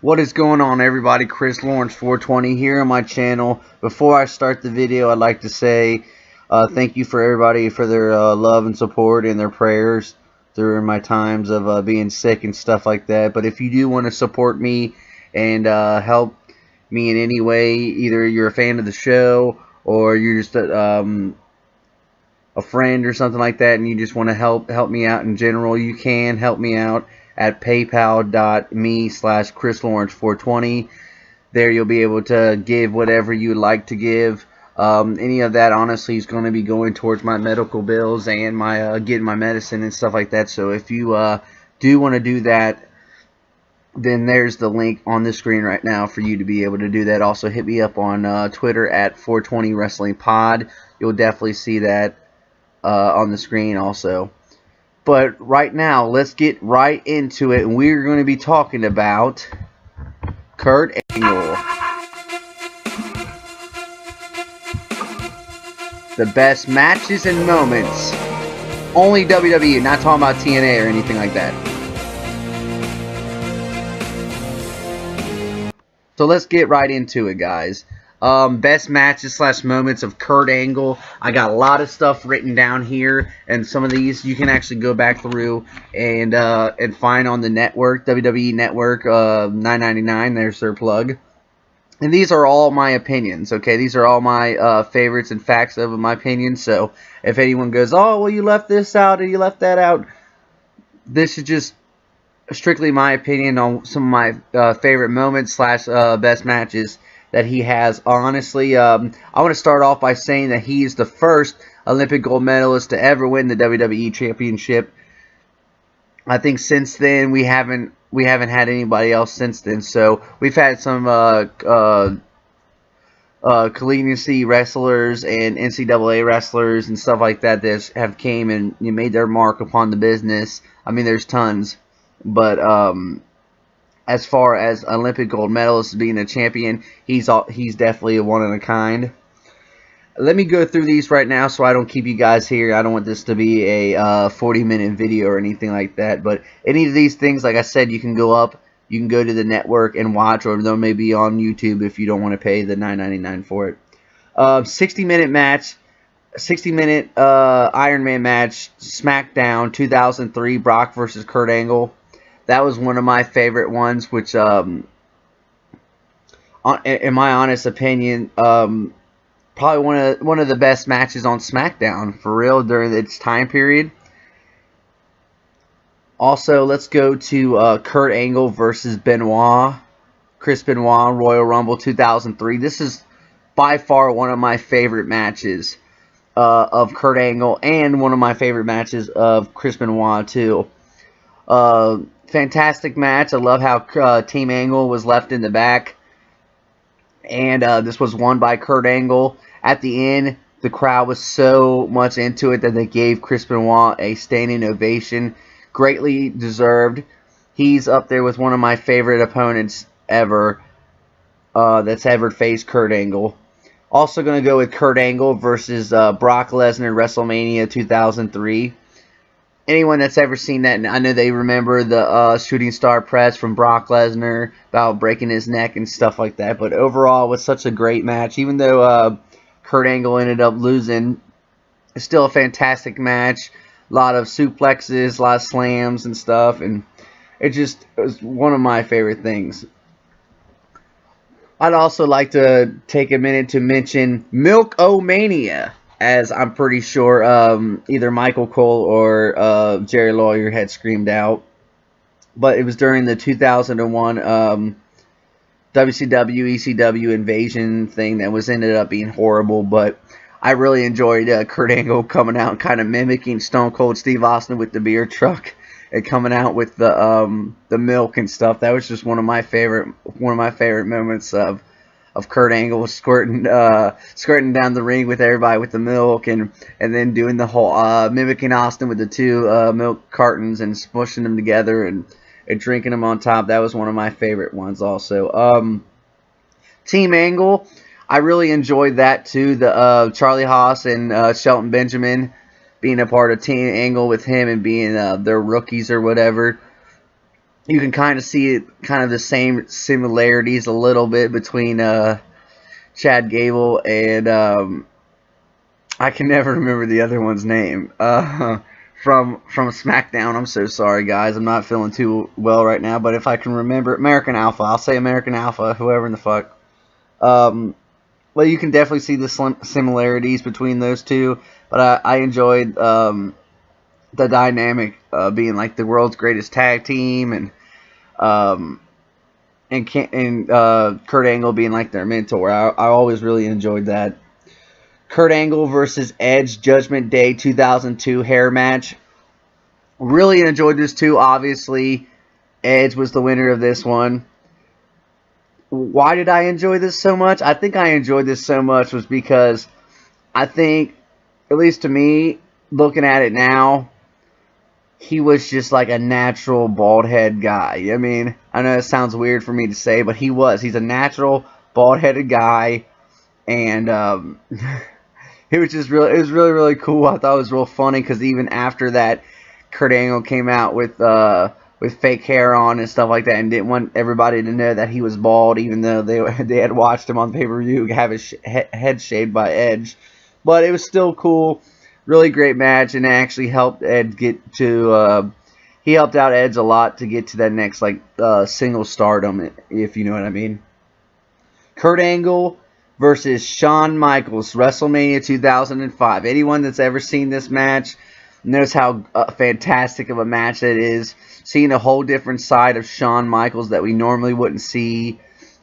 What is going on, everybody? Chris Lawrence 420 here on my channel. Before I start the video, I'd like to say thank you for everybody for their love and support and their prayers during my times of being sick and stuff like that. But if you do want to support me and help me in any way, either you're a fan of the show or you're just a friend or something like that and you just want to help me out in general, you can help me out at paypal.me/ChrisLawrence420. There you'll be able to give whatever you would like to give. Any of that honestly is going to be going towards my medical bills and my getting my medicine and stuff like that. So if you do want to do that, then there's the link on the screen right now for you to be able to do that. Also hit me up on Twitter at 420 Wrestling Pod. You'll definitely see that on the screen also. But right now, let's get right into it. And we're going to be talking about Kurt Angle. The best matches and moments. Only WWE, not talking about TNA or anything like that. So let's get right into it, guys. Best matches / moments of Kurt Angle. I got a lot of stuff written down here, and some of these you can actually go back through and find on the network, WWE Network, $9.99. There's their plug. And these are all my opinions, okay? These are all my favorites and facts of my opinions. So if anyone goes, oh, well, you left this out or you left that out, this is just strictly my opinion on some of my favorite moments / best matches that he has. Honestly, I want to start off by saying that he is the first Olympic gold medalist to ever win the WWE Championship. I think since then we haven't had anybody else since then. So we've had some collegiate wrestlers and NCAA wrestlers and stuff like that that have came and made their mark upon the business. I mean, there's tons, but as far as Olympic gold medalist being a champion, he's definitely a one of a kind. Let me go through these right now so I don't keep you guys here. I don't want this to be a 40-minute video or anything like that. But any of these things, like I said, you can go up. You can go to the network and watch, or they may be on YouTube if you don't want to pay the $9.99 for it. 60-minute match. 60-minute Iron Man match. SmackDown 2003. Brock versus Kurt Angle. That was one of my favorite ones, which, in my honest opinion, probably one of the best matches on SmackDown, for real, during its time period. Also, let's go to Kurt Angle versus Benoit. Chris Benoit, Royal Rumble 2003. This is by far one of my favorite matches of Kurt Angle, and one of my favorite matches of Chris Benoit, too. Fantastic match. I love how Team Angle was left in the back. And this was won by Kurt Angle. At the end, the crowd was so much into it that they gave Chris Benoit a standing ovation. Greatly deserved. He's up there with one of my favorite opponents ever that's ever faced Kurt Angle. Also going to go with Kurt Angle versus Brock Lesnar, WrestleMania 2003. Anyone that's ever seen that, I know they remember the shooting star press from Brock Lesnar about breaking his neck and stuff like that. But overall, it was such a great match. Even though Kurt Angle ended up losing, it's still a fantastic match. A lot of suplexes, a lot of slams and stuff. And it was one of my favorite things. I'd also like to take a minute to mention Milk-O-Mania, as I'm pretty sure either Michael Cole or Jerry Lawler had screamed out. But it was during the 2001 WCW, ECW invasion thing that ended up being horrible. But I really enjoyed Kurt Angle coming out and kind of mimicking Stone Cold Steve Austin with the beer truck and coming out with the milk and stuff. That was just one of my favorite moments of Kurt Angle squirting down the ring with everybody with the milk, and then doing the whole mimicking Austin with the two milk cartons and smushing them together and drinking them on top. That was one of my favorite ones also. Team Angle, I really enjoyed that too. The Charlie Haas and Shelton Benjamin being a part of Team Angle with him and being their rookies or whatever. you can kind of see it, kind of the same similarities a little bit between Chad Gable and I can never remember the other one's name. From SmackDown. I'm so sorry, guys. I'm not feeling too well right now. But if I can remember, American Alpha. I'll say American Alpha. Whoever in the fuck. Well, you can definitely see the similarities between those two. But I enjoyed the dynamic being like the world's greatest tag team, and Kurt Angle being like their mentor. I always really enjoyed that. Kurt Angle versus Edge Judgment Day 2002 hair match. Really enjoyed this too. Obviously, Edge was the winner of this one. Why did I enjoy this so much? I think I enjoyed this so much was because I think, at least to me, looking at it now, he was just like a natural bald head guy. I mean, I know it sounds weird for me to say, but he was. He's a natural bald headed guy, and it was just really, it was really, really cool. I thought it was real funny because even after that, Kurt Angle came out with fake hair on and stuff like that, and didn't want everybody to know that he was bald, even though they had watched him on pay-per-view have his head shaved by Edge. But it was still cool, really great match, and it actually helped Edge get to. He helped out Edge a lot to get to that next single stardom, if you know what I mean. Kurt Angle versus Shawn Michaels, WrestleMania 2005. Anyone that's ever seen this match knows how fantastic of a match it is. Seeing a whole different side of Shawn Michaels that we normally wouldn't see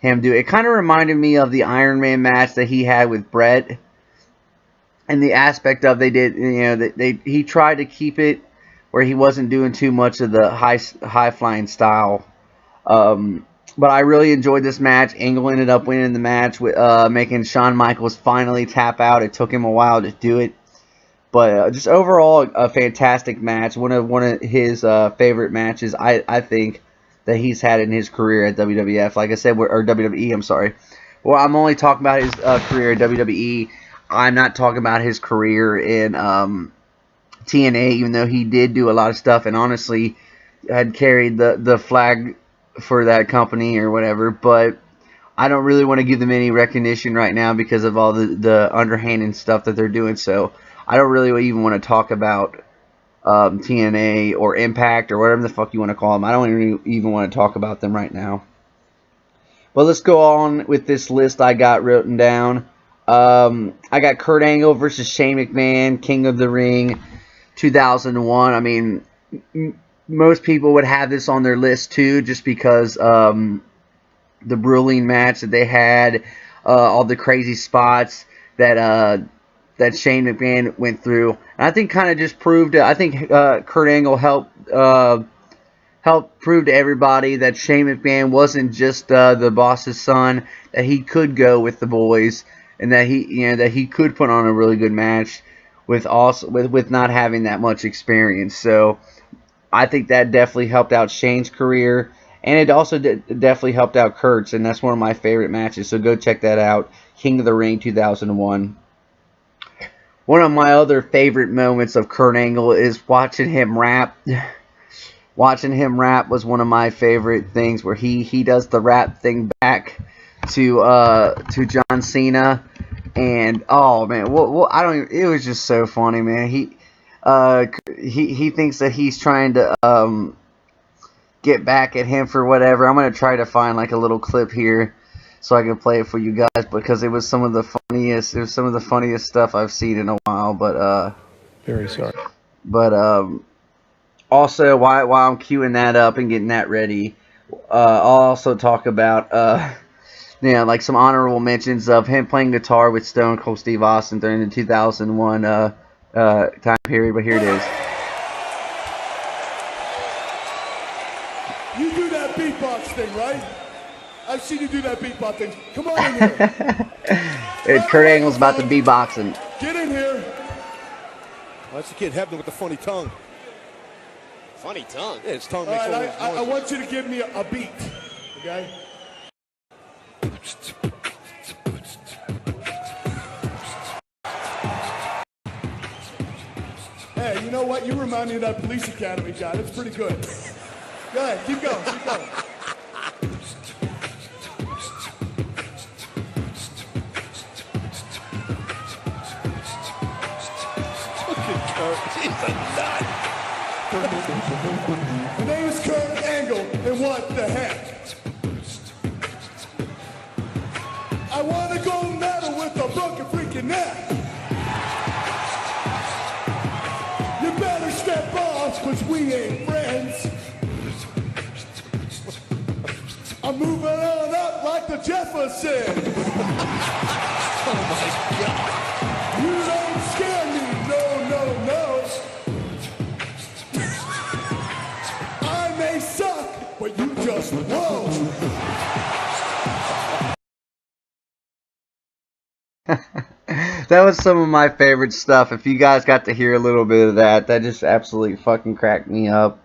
him do. It kind of reminded me of the Iron Man match that he had with Bret. And the aspect of he tried to keep it where he wasn't doing too much of the high flying style. But I really enjoyed this match. Angle ended up winning the match, with making Shawn Michaels finally tap out. It took him a while to do it, but just overall a fantastic match. One of his favorite matches, I think, that he's had in his career at WWF. Like I said, or WWE. I'm sorry. Well, I'm only talking about his career at WWE. I'm not talking about his career in TNA, even though he did do a lot of stuff and honestly had carried the flag for that company or whatever, but I don't really want to give them any recognition right now because of all the underhanded stuff that they're doing, so I don't really even want to talk about TNA or Impact or whatever the fuck you want to call them. I don't even want to talk about them right now. But let's go on with this list I got written down. I got Kurt Angle versus Shane McMahon, King of the Ring, 2001. I mean, most people would have this on their list too, just because the grueling match that they had, all the crazy spots that Shane McMahon went through, and I think kind of just proved. I think Kurt Angle helped prove to everybody that Shane McMahon wasn't just the boss's son, that he could go with the boys, and that he could put on a really good match with not having that much experience. So I think that definitely helped out Shane's career, and it also definitely helped out Kurt's, and that's one of my favorite matches, so go check that out. King of the Ring 2001. One of my other favorite moments of Kurt Angle is watching him rap. Watching him rap was one of my favorite things, where he does the rap thing back to John Cena, and oh man, it was just so funny, man. He thinks that he's trying to get back at him for whatever. I'm gonna try to find like a little clip here so I can play it for you guys, because it was some of the funniest stuff I've seen in a while. But very sorry. But also while I'm queuing that up and getting that ready, I'll also talk about like some honorable mentions of him playing guitar with Stone Cold Steve Austin during the 2001 time period, but here it is. You do that beatbox thing, right? I've seen you do that beatbox thing. Come on in here. Kurt Angle's about to beatboxing. Get in here. Oh, that's the kid Hebner with the funny tongue. Funny tongue? Yeah, his tongue makes all those noises. I want you to give me a beat, okay? Hey, you know what? You remind me of that Police Academy guy. That's pretty good. Go ahead, keep going, keep going. He's a nut. The name is Kurt Angle, and what the heck? I want to go metal with a broken freaking neck. You better step off, cause we ain't friends. I'm moving on up like the Jeffersons. Oh my God. You don't scare me, no, no, no. I may suck, but you just won't. That was some of my favorite stuff. If you guys got to hear a little bit of that, that just absolutely fucking cracked me up.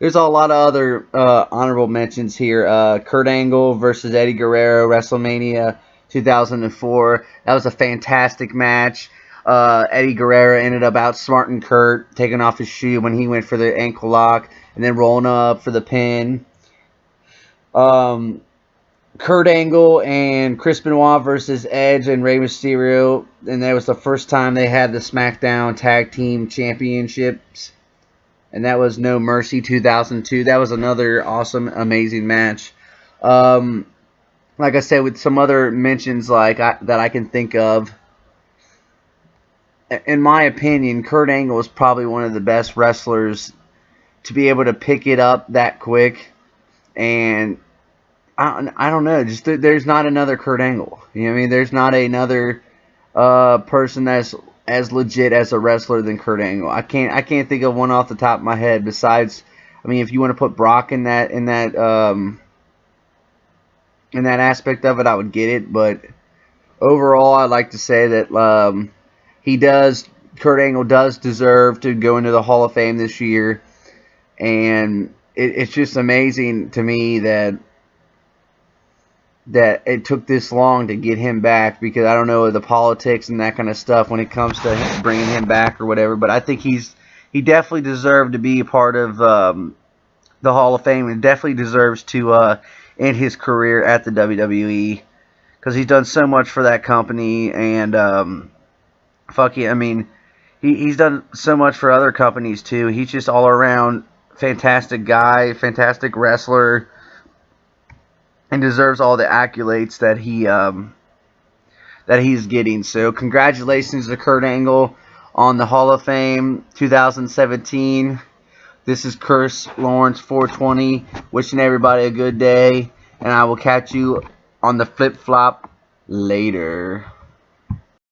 There's a lot of other honorable mentions here. Kurt Angle versus Eddie Guerrero, WrestleMania 2004. That was a fantastic match. Eddie Guerrero ended up outsmarting Kurt, taking off his shoe when he went for the ankle lock, and then rolling up for the pin. Kurt Angle and Chris Benoit versus Edge and Rey Mysterio, and that was the first time they had the SmackDown Tag Team Championships, and that was No Mercy 2002. That was another awesome, amazing match. Like I said, with some other mentions that I can think of, in my opinion, Kurt Angle is probably one of the best wrestlers to be able to pick it up that quick, and I don't know. Just there's not another Kurt Angle. You know what I mean? There's not another person that's as legit as a wrestler than Kurt Angle. I can't think of one off the top of my head. Besides, I mean, if you want to put Brock in that aspect of it, I would get it. But overall, I'd like to say that Kurt Angle does deserve to go into the Hall of Fame this year, and it's just amazing to me that it took this long to get him back, because I don't know the politics and that kind of stuff when it comes to bringing him back or whatever, but I think he definitely deserved to be a part of the Hall of Fame, and definitely deserves to end his career at the WWE, because he's done so much for that company, and fuck yeah, I mean, he's done so much for other companies too. He's just all around fantastic guy, fantastic wrestler, and deserves all the accolades that he's getting. So congratulations to Kurt Angle on the Hall of Fame 2017. This is Curse Lawrence 420, wishing everybody a good day, and I will catch you on the flip flop later.